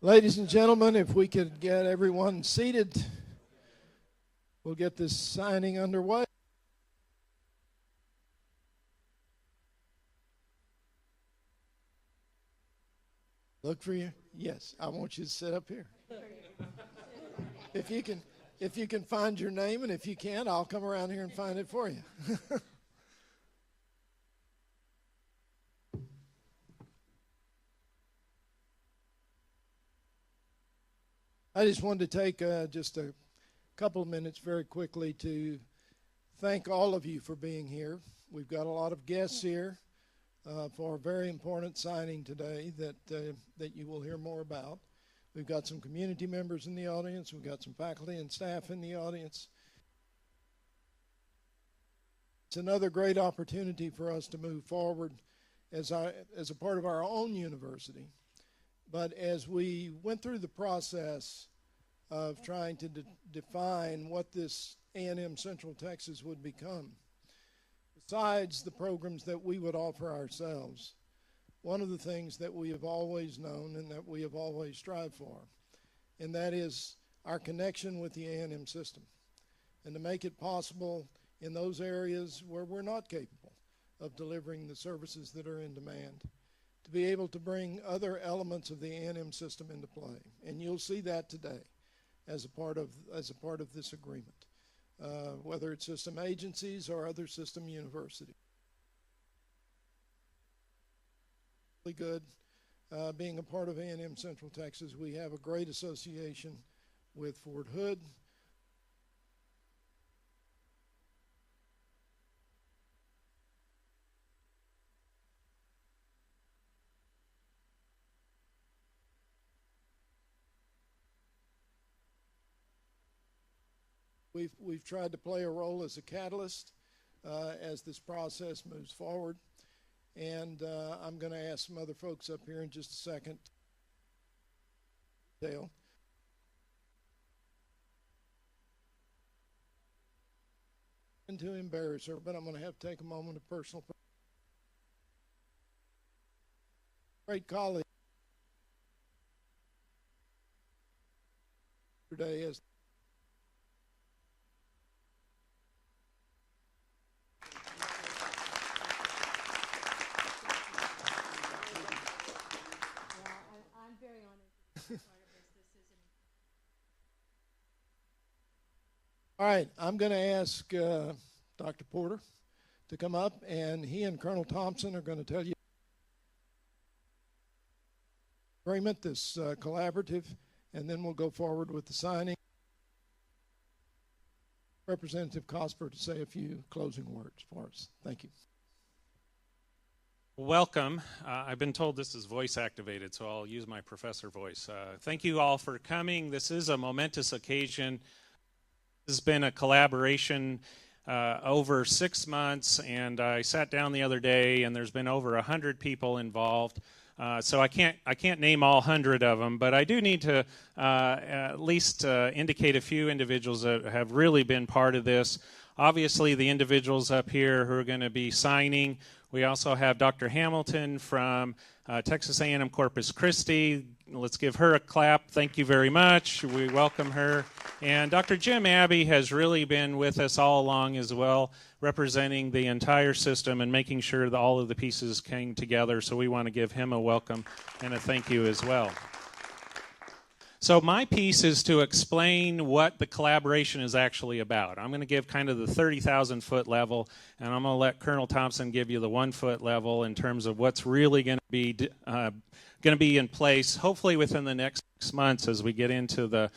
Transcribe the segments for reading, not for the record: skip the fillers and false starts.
Ladies and gentlemen, if we could get everyone seated, we'll get this signing underway. Look for you. Yes, I want you to sit up here. If you can find your name, and if you can't, I'll come around here and find it for you. I just wanted to take just a couple of minutes very quickly to thank all of you for being here. We've got a lot of guests here for a very important signing today that you will hear more about. We've got some community members in the audience. We've got some faculty and staff in the audience. It's another great opportunity for us to move forward as a part of our own university. But as we went through the process of trying to define what this A&M-Central Texas would become, besides the programs that we would offer ourselves, one of the things that we have always known and that we have always strived for, and that is our connection with the A&M system, and to make it possible in those areas where we're not capable of delivering the services that are in demand, to be able to bring other elements of the A&M system into play. And you'll see that today as a part of this agreement, whether it's system agencies or other system universities. Really good being a part of A&M-Central Texas. We have a great association with Fort Hood. We've tried to play a role as a catalyst as this process moves forward. And I'm going to ask some other folks up here in just a second. Dale. And to embarrass her, but I'm going to have to take a moment of personal. Great colleague today is. All right, I'm going to ask Dr. Porter to come up, and he and Colonel Thompson are going to tell you agreement, this collaborative, and then we'll go forward with the signing. Representative Cosper to say a few closing words for us. Thank you. Welcome. I've been told this is voice activated, so I'll use my professor voice. Thank you all for coming. This is a momentous occasion. This has been a collaboration over 6 months, and I sat down the other day, and there's been over 100 people involved. So I can't name all 100 of them, but I do need to at least indicate a few individuals that have really been part of this. Obviously, the individuals up here who are going to be signing. We also have Dr. Hamilton from Texas A&M-Corpus Christi. Let's give her a clap. Thank you very much. We welcome her. And Dr. Jim Abbey has really been with us all along as well, representing the entire system and making sure that all of the pieces came together. So we want to give him a welcome and a thank you as well. So my piece is to explain what the collaboration is actually about. I'm going to give kind of the 30,000-foot level, and I'm going to let Colonel Thompson give you the 1-foot level in terms of what's really going to be in place, hopefully within the next 6 months as we get into the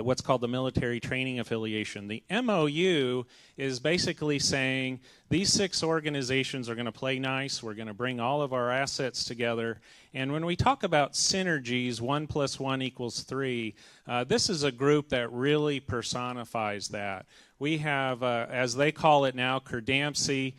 what's called the military training affiliation. The MOU is basically saying these 6 organizations are going to play nice. We're going to bring all of our assets together. And when we talk about synergies, 1 + 1 = 3, this is a group that really personifies that. We have, as they call it now, CRDAMC,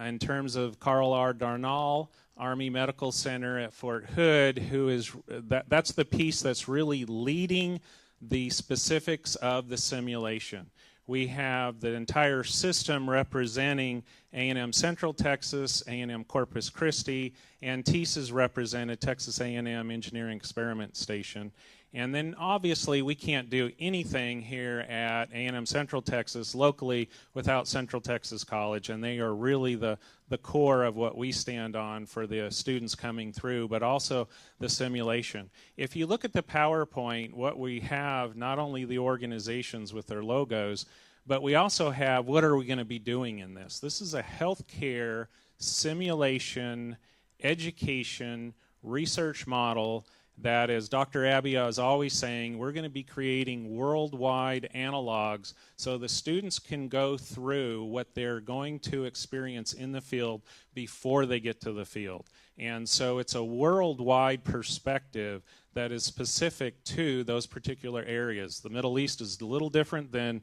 in terms of Carl R. Darnall, Army Medical Center at Fort Hood, who is, that's the piece that's really leading the specifics of the simulation. we have the entire system representing A&M-Central Texas, A&M-Corpus Christi, and TEAS is represented, Texas A&M Engineering Experiment Station. And then obviously we can't do anything here at A&M-Central Texas locally without Central Texas College, and they are really the core of what we stand on for the students coming through, but also the simulation. If you look at the PowerPoint, what we have, not only the organizations with their logos, but we also have what are we going to be doing in this. This is a healthcare simulation, education, research model that, as Dr. Abbia is always saying, we're going to be creating worldwide analogs so the students can go through what they're going to experience in the field before they get to the field. And so it's a worldwide perspective that is specific to those particular areas. The Middle East is a little different than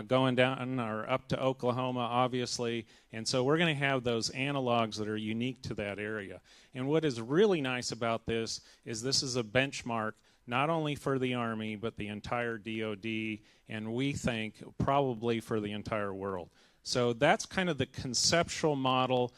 going down or up to Oklahoma, obviously, and so we're going to have those analogs that are unique to that area. And what is really nice about this is a benchmark not only for the Army, but the entire DoD, and we think probably for the entire world. So that's kind of the conceptual model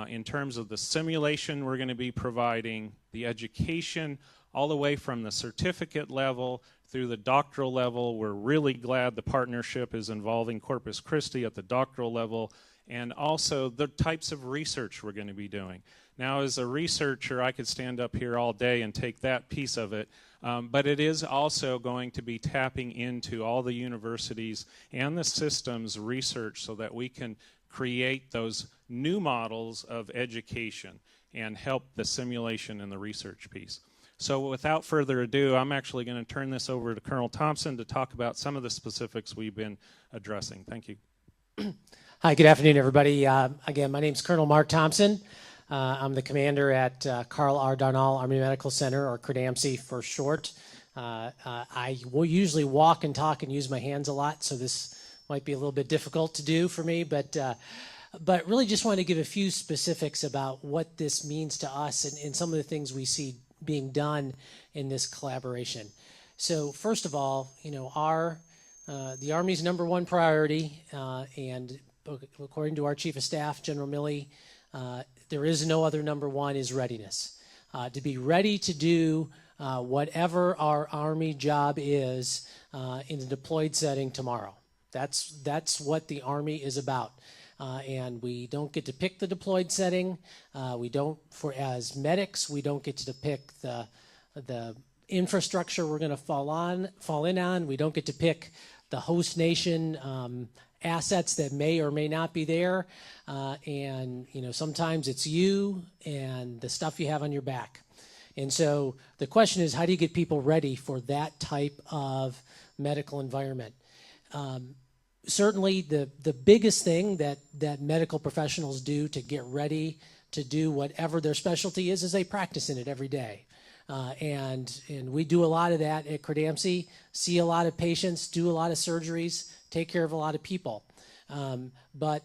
in terms of the simulation we're going to be providing, the education, all the way from the certificate level through the doctoral level. We're really glad the partnership is involving Corpus Christi at the doctoral level, and also the types of research we're going to be doing. Now, as a researcher, I could stand up here all day and take that piece of it, but it is also going to be tapping into all the universities and the systems research so that we can create those new models of education and help the simulation and the research piece. So without further ado, I'm actually going to turn this over to Colonel Thompson to talk about some of the specifics we've been addressing. Thank you. Hi, good afternoon, everybody. Again, my name is Colonel Mark Thompson. I'm the commander at Carl R. Darnall Army Medical Center, or CRDAMC for short. I will usually walk and talk and use my hands a lot, so this might be a little bit difficult to do for me, but really just wanted to give a few specifics about what this means to us and some of the things we see being done in this collaboration. So first of all, you know, the Army's #1 priority, and according to our Chief of Staff, General Milley, there is no other #1, is readiness. To be ready to do whatever our Army job is in the deployed setting tomorrow. That's what the Army is about. And we don't get to pick the deployed setting. As medics, we don't get to pick the infrastructure we're going to fall in on. We don't get to pick the host nation assets that may or may not be there. And you know, sometimes it's you and the stuff you have on your back. And so the question is, how do you get people ready for that type of medical environment? Certainly the biggest thing that medical professionals do to get ready to do whatever their specialty is they practice in it every day. And we do a lot of that at CRDAMC, see a lot of patients, do a lot of surgeries, take care of a lot of people. But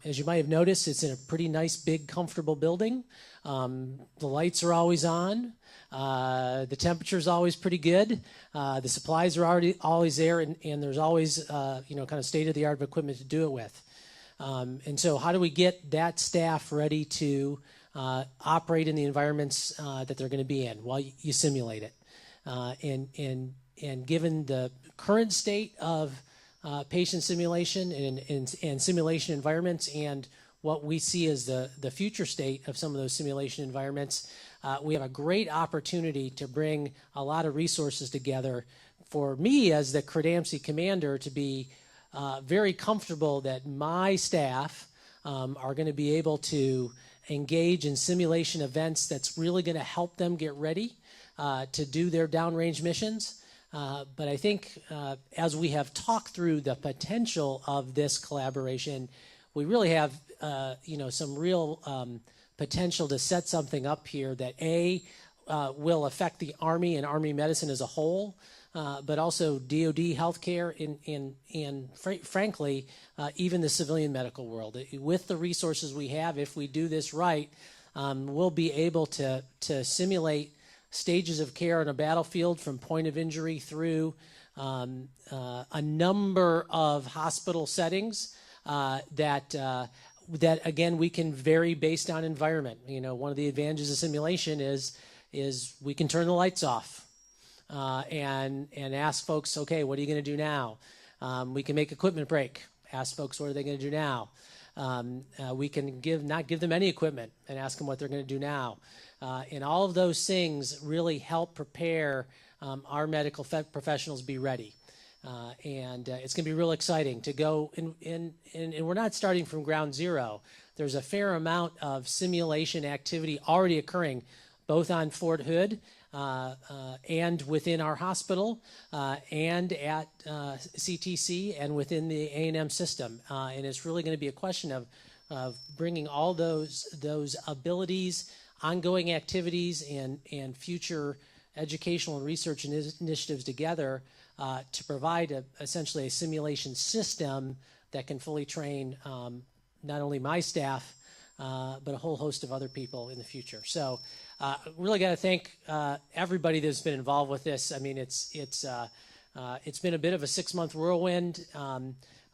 as you might have noticed, it's in a pretty nice, big, comfortable building. The lights are always on. The temperature's always pretty good. The supplies are always there, and there's always kind of state-of-the-art equipment to do it with. And so how do we get that staff ready to operate in the environments that they're going to be in? Well, you simulate it. And given the current state of patient simulation and simulation environments, and what we see as the future state of some of those simulation environments, we have a great opportunity to bring a lot of resources together for me as the CRDAMC commander to be very comfortable that my staff are going to be able to engage in simulation events that's really going to help them get ready to do their downrange missions. But I think as we have talked through the potential of this collaboration, we really have some real potential to set something up here that will affect the Army and Army medicine as a whole, but also DoD healthcare and frankly, even the civilian medical world. With the resources we have, if we do this right, we'll be able to simulate stages of care on a battlefield from point of injury through a number of hospital settings that again we can vary based on environment. You know, one of the advantages of simulation is we can turn the lights off and ask folks, okay, what are you going to do now? We can make equipment break. Ask folks, what are they going to do now? We can not give them any equipment and ask them what they're going to do now. And all of those things really help prepare our medical professionals be ready. And it's going to be real exciting to go and we're not starting from ground zero. There's a fair amount of simulation activity already occurring both on Fort Hood and within our hospital and at CTC and within the A&M system. And it's really going to be a question of bringing all those abilities, ongoing activities, and future educational and research initiatives together to provide essentially a simulation system that can fully train not only my staff, but a whole host of other people in the future. So really got to thank everybody that's been involved with this. I mean, it's been a bit of a 6-month whirlwind,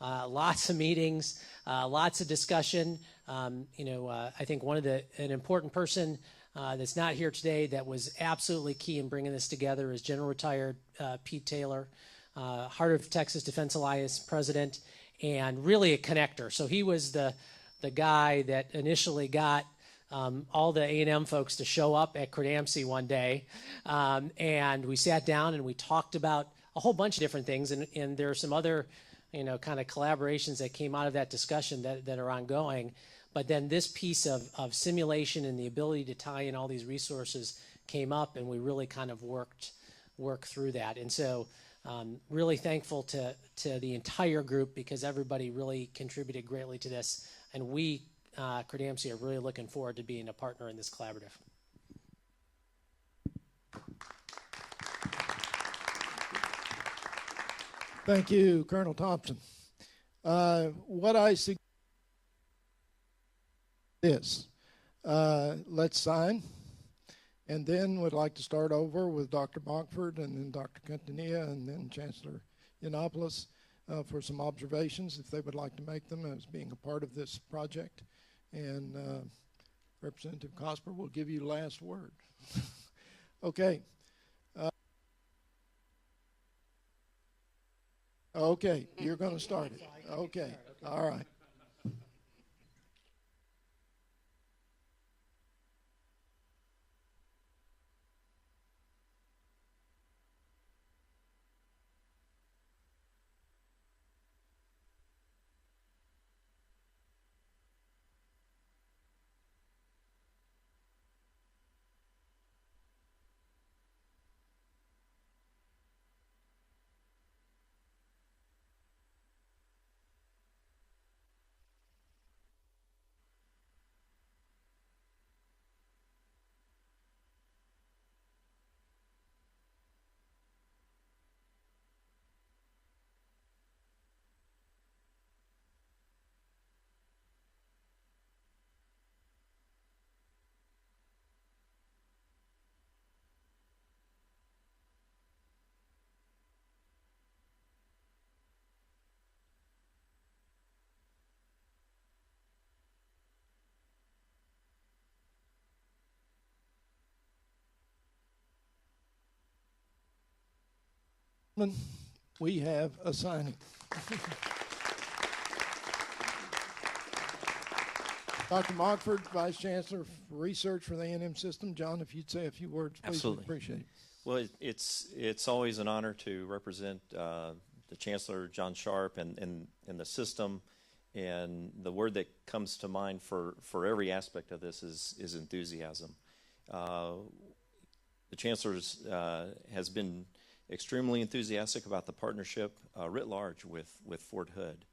lots of meetings, lots of discussion. I think an important person that's not here today that was absolutely key in bringing this together is General Retired Pete Taylor, Heart of Texas Defense Alliance president, and really a connector. So he was the guy that initially got all the A&M folks to show up at Credamcy one day, and we sat down and we talked about a whole bunch of different things, and there are some other kind of collaborations that came out of that discussion that are ongoing. But then this piece of simulation and the ability to tie in all these resources came up, and we really kind of worked through that. And so really thankful to the entire group because everybody really contributed greatly to this. And we, Credamcy, are really looking forward to being a partner in this collaborative. Thank you, Colonel Thompson. What I suggest is let's sign, and then we'd like to start over with Dr. Mockford and then Dr. Quintanilla and then Chancellor Yiannopoulos for some observations if they would like to make them as being a part of this project. And Representative Cosper will give you the last word. Okay. Okay, you're going to start it. Okay, all right. We have a signing. Dr. Mockford, Vice Chancellor for Research for the A&M system. John, if you'd say a few words, please. Absolutely. We'd appreciate it. Well, it's always an honor to represent the Chancellor, John Sharp, and the system. And the word that comes to mind for every aspect of this is enthusiasm. The Chancellor has been extremely enthusiastic about the partnership writ large with Fort Hood.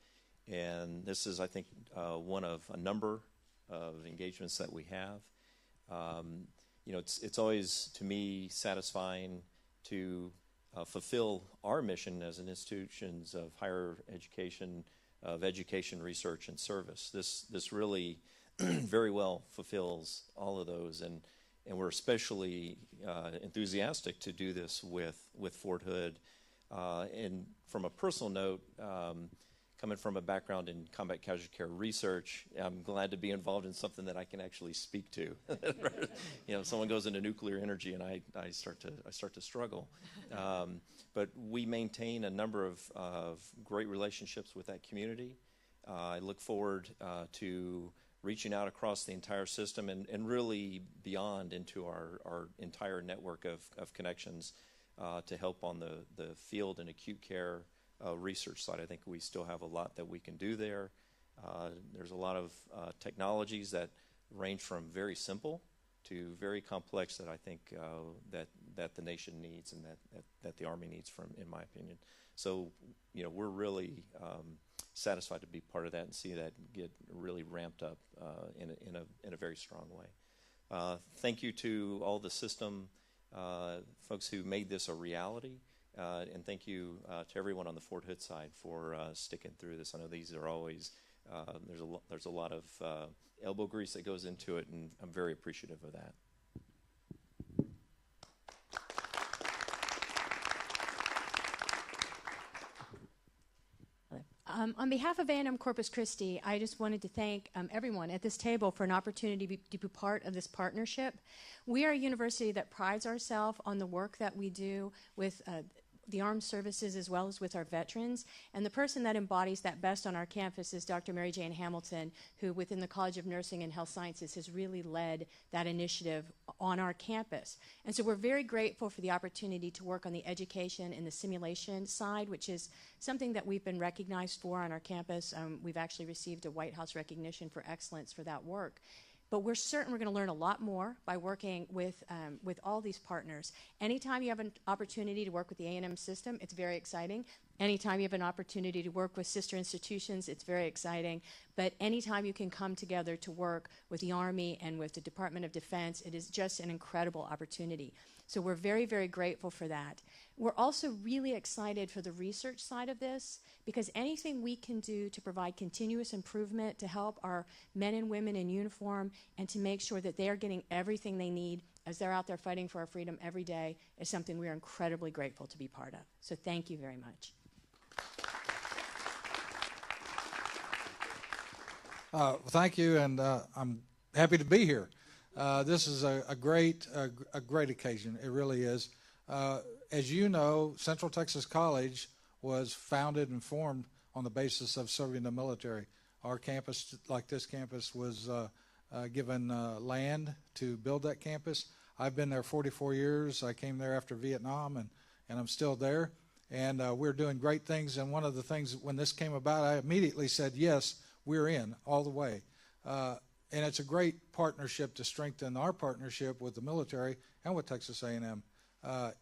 And this is, I think, one of a number of engagements that we have. It's always, to me, satisfying to fulfill our mission as an institutions of higher education, of education, research, and service. This really very well fulfills all of those, and we're especially enthusiastic to do this with Fort Hood And from a personal note, coming from a background in combat casualty care research, I'm glad to be involved in something that I can actually speak to. If someone goes into nuclear energy and I start to struggle. But we maintain a number of great relationships with that community. I look forward to reaching out across the entire system and really beyond into our entire network of connections to help on the field and acute care research side. I think we still have a lot that we can do there. There's a lot of technologies that range from very simple to very complex that I think that the nation needs and that the Army needs, in my opinion. So, we're really satisfied to be part of that and see that get really ramped up in a very strong way. Thank you to all the system folks who made this a reality. And thank you to everyone on the Fort Hood side for sticking through this. I know these are always, there's a lot of elbow grease that goes into it, and I'm very appreciative of that. On behalf of A&M-Corpus Christi, I just wanted to thank everyone at this table for an opportunity to be part of this partnership. We are a university that prides ourselves on the work that we do with the armed services as well as with our veterans. And the person that embodies that best on our campus is Dr. Mary Jane Hamilton, who within the College of Nursing and Health Sciences has really led that initiative on our campus. And so we're very grateful for the opportunity to work on the education and the simulation side, which is something that we've been recognized for on our campus. We've actually received a White House recognition for excellence for that work. But we're certain we're going to learn a lot more by working with all these partners. Anytime you have an opportunity to work with the A&M system, it's very exciting. Anytime you have an opportunity to work with sister institutions, it's very exciting. But anytime you can come together to work with the Army and with the Department of Defense, it is just an incredible opportunity. So we're very, very grateful for that. We're also really excited for the research side of this, because anything we can do to provide continuous improvement to help our men and women in uniform and to make sure that they are getting everything they need as they're out there fighting for our freedom every day is something we are incredibly grateful to be part of. So thank you very much. Thank you, and I'm happy to be here. This is a great occasion. It really is. As you know, Central Texas College was founded and formed on the basis of serving the military. Our campus, like this campus, was given land to build that campus. I've been there 44 years. I came there after Vietnam, and I'm still there. And we're doing great things. And one of the things, when this came about, I immediately said, yes, we're in all the way. And it's a great partnership to strengthen our partnership with the military and with Texas A&M.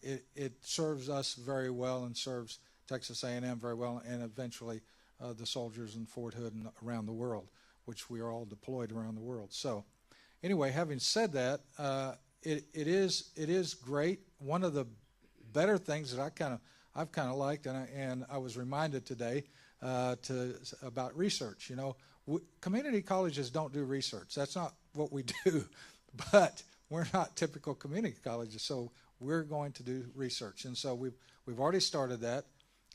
It serves us very well and serves Texas A&M very well, and eventually the soldiers in Fort Hood and around the world, which we are all deployed around the world. So anyway, having said that, it is great. One of the better things that I've kind of liked, and I was reminded today about research. Community colleges don't do research. That's not what we do, but we're not typical community colleges, so we're going to do research. And so we've already started that,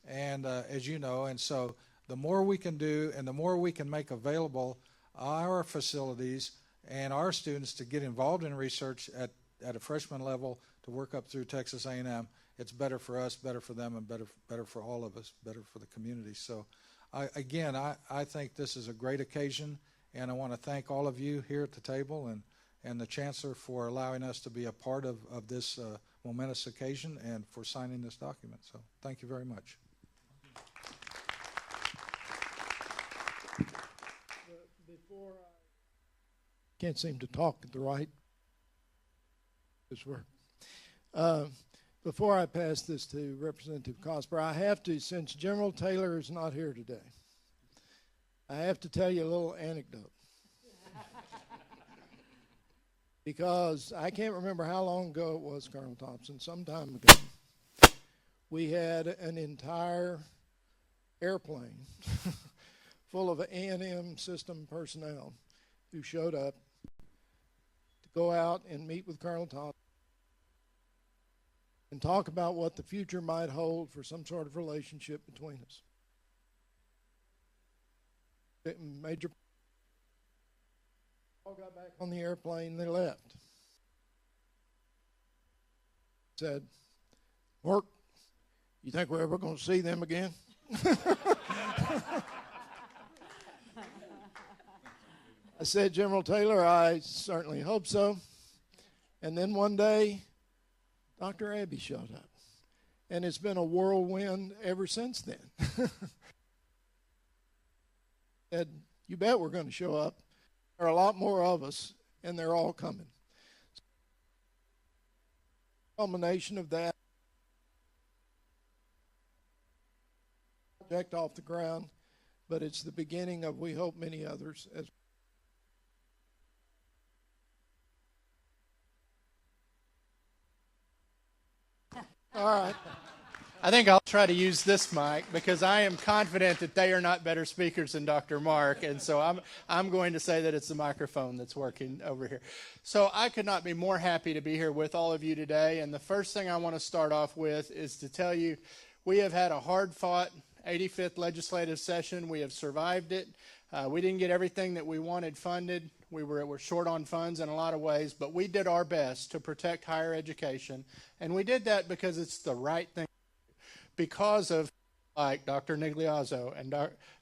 and as you know, and so the more we can do and the more we can make available our facilities and our students to get involved in research at a freshman level to work up through Texas A&M, it's better for us, better for them, and better for all of us, better for the community. So I think this is a great occasion, and I want to thank all of you here at the table and the Chancellor for allowing us to be a part of this momentous occasion and for signing this document. So thank you very much. Before I can't seem to talk at the right this work. Before I pass this to Representative Cosper, I have to, since General Taylor is not here today, I have to tell you a little anecdote. Because I can't remember how long ago it was, Colonel Thompson, some time ago, we had an entire airplane full of A&M system personnel who showed up to go out and meet with Colonel Thompson and talk about what the future might hold for some sort of relationship between us. Major all got back on the airplane, they left. Said, Mark, you think we're ever going to see them again? I said, General Taylor, I certainly hope so. And then one day, Dr. Abbey showed up. And it's been a whirlwind ever since then. Said, you bet we're going to show up. There are a lot more of us, and they're all coming. Culmination of that project off the ground, but it's the beginning of, we hope, many others as all right. I think I'll try to use this mic because I am confident that they are not better speakers than Dr. Mark, and so I'm going to say that it's the microphone that's working over here. So I could not be more happy to be here with all of you today, and the first thing I want to start off with is to tell you we have had a hard-fought 85th legislative session. We have survived it. We didn't get everything that we wanted funded. We're short on funds in a lot of ways, but we did our best to protect higher education, and we did that because it's the right thing. Because of like Dr. Nigliazzo and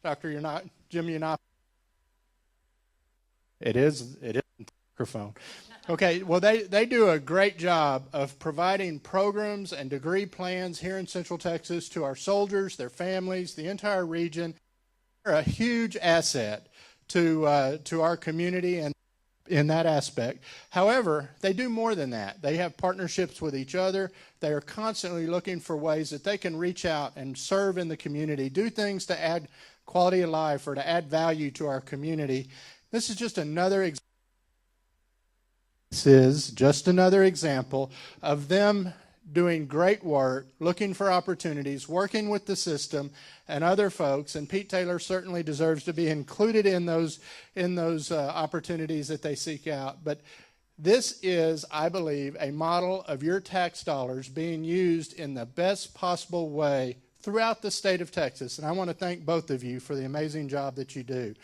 Dr. Jim Yanop. It is the microphone. Okay, well, they do a great job of providing programs and degree plans here in Central Texas to our soldiers, their families, the entire region. They're a huge asset to our community and in that aspect. However, they do more than that. They have partnerships with each other. They are constantly looking for ways that they can reach out and serve in the community, do things to add quality of life or to add value to our community. This is just another example. This is just another example of them doing great work, looking for opportunities, working with the system and other folks, and Pete Taylor certainly deserves to be included in those opportunities that they seek out. But this is, I believe, a model of your tax dollars being used in the best possible way throughout the state of Texas, and I want to thank both of you for the amazing job that you do.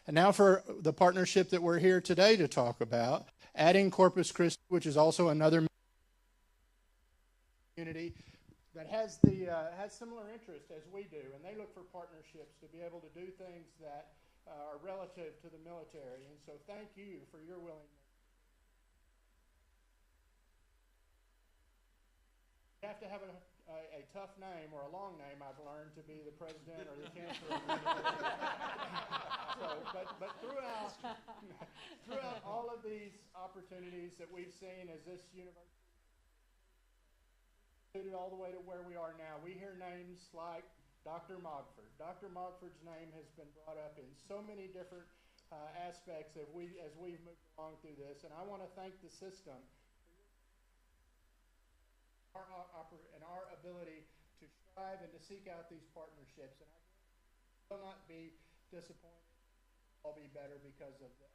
And now for the partnership that we're here today to talk about, adding Corpus Christi, which is also another community that has similar interests as we do, and they look for partnerships to be able to do things that are relative to the military. And so thank you for your willingness. You have to have a tough name or a long name, I've learned, to be the president or the chancellor. But throughout all of these opportunities that we've seen as this university all the way to where we are now, we hear names like Dr. Mogford. Dr. Mogford's name has been brought up in so many different aspects as we've moved along through this, and I want to thank the system for our ability to strive and to seek out these partnerships. And I will not be disappointed. I'll be better because of that.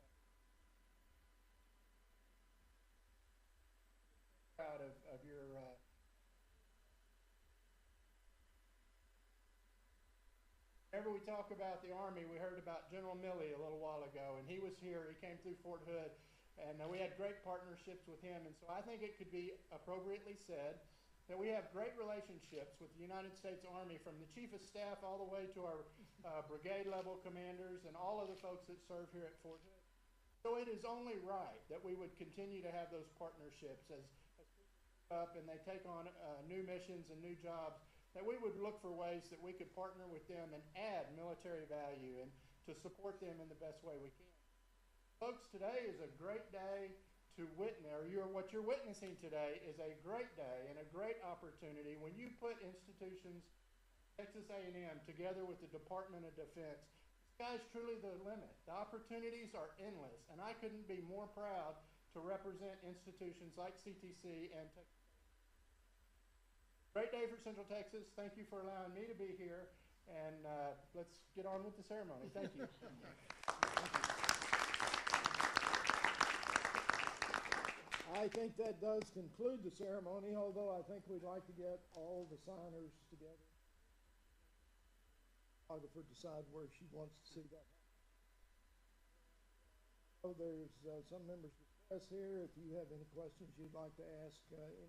Proud of your whenever we talk about the Army, we heard about General Milley a little while ago, and he was here. He came through Fort Hood, and we had great partnerships with him. And so I think it could be appropriately said that we have great relationships with the United States Army, from the Chief of Staff all the way to our brigade-level commanders and all of the folks that serve here at Fort Hood. So it is only right that we would continue to have those partnerships as up and they take on new missions and new jobs, that we would look for ways that we could partner with them and add military value and to support them in the best way we can. Folks, today is a great day to witness, or what you're witnessing today is a great day and a great opportunity when you put institutions, Texas A&M, together with the Department of Defense. The sky's truly the limit. The opportunities are endless, and I couldn't be more proud to represent institutions like CTC and Texas. Great day for Central Texas. Thank you for allowing me to be here, and let's get on with the ceremony. Thank you. I I think that does conclude the ceremony, although I think we'd like to get all the signers together. Photographer decide where she wants to see that. So there's some members of the press here. If you have any questions you'd like to ask any.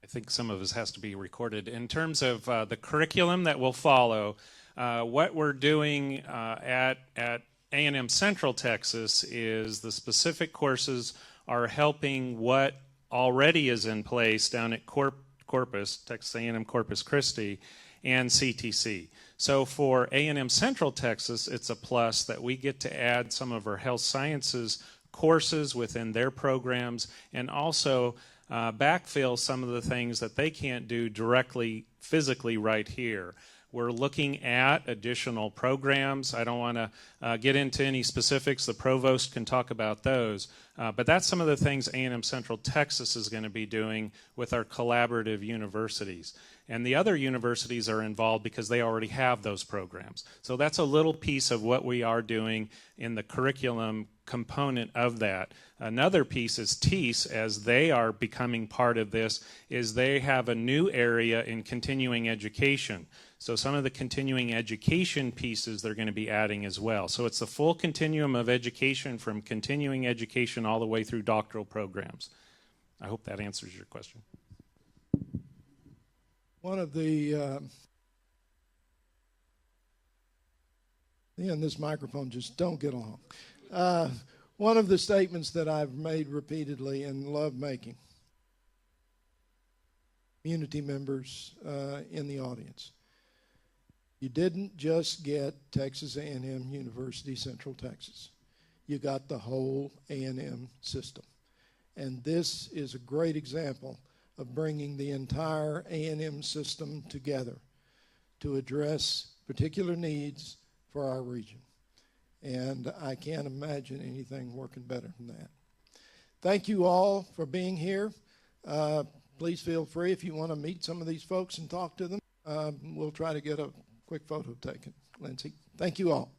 I think some of this has to be recorded. In terms of the curriculum that will follow, what we're doing at A&M-Central Texas is the specific courses are helping what already is in place down at Corpus, Texas A&M-Corpus Christi, and CTC. So for A&M-Central Texas, it's a plus that we get to add some of our health sciences courses within their programs, and also backfill some of the things that they can't do directly physically right here. We're looking at additional programs. I don't want to get into any specifics. The provost can talk about those. But that's some of the things A&M-Central Texas is going to be doing with our collaborative universities. And the other universities are involved because they already have those programs. So that's a little piece of what we are doing in the curriculum component of that. Another piece is TEAS, as they are becoming part of this, is they have a new area in continuing education. So some of the continuing education pieces they're going to be adding as well. So it's the full continuum of education, from continuing education all the way through doctoral programs. I hope that answers your question. One of the, and this microphone just don't get along. One of the statements that I've made repeatedly and love making, community members in the audience, you didn't just get Texas A&M University Central Texas. You got the whole A&M system. And this is a great example of bringing the entire A&M system together to address particular needs for our region. And I can't imagine anything working better than that. Thank you all for being here. Please feel free, if you want to meet some of these folks and talk to them. We'll try to get a quick photo taken. Lindsay, thank you all.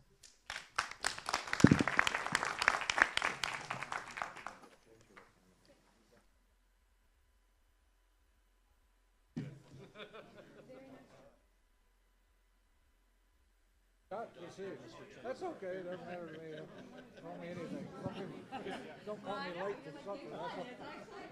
That's okay. It doesn't matter to me. Call me anything. Don't call me late for supper. That's okay.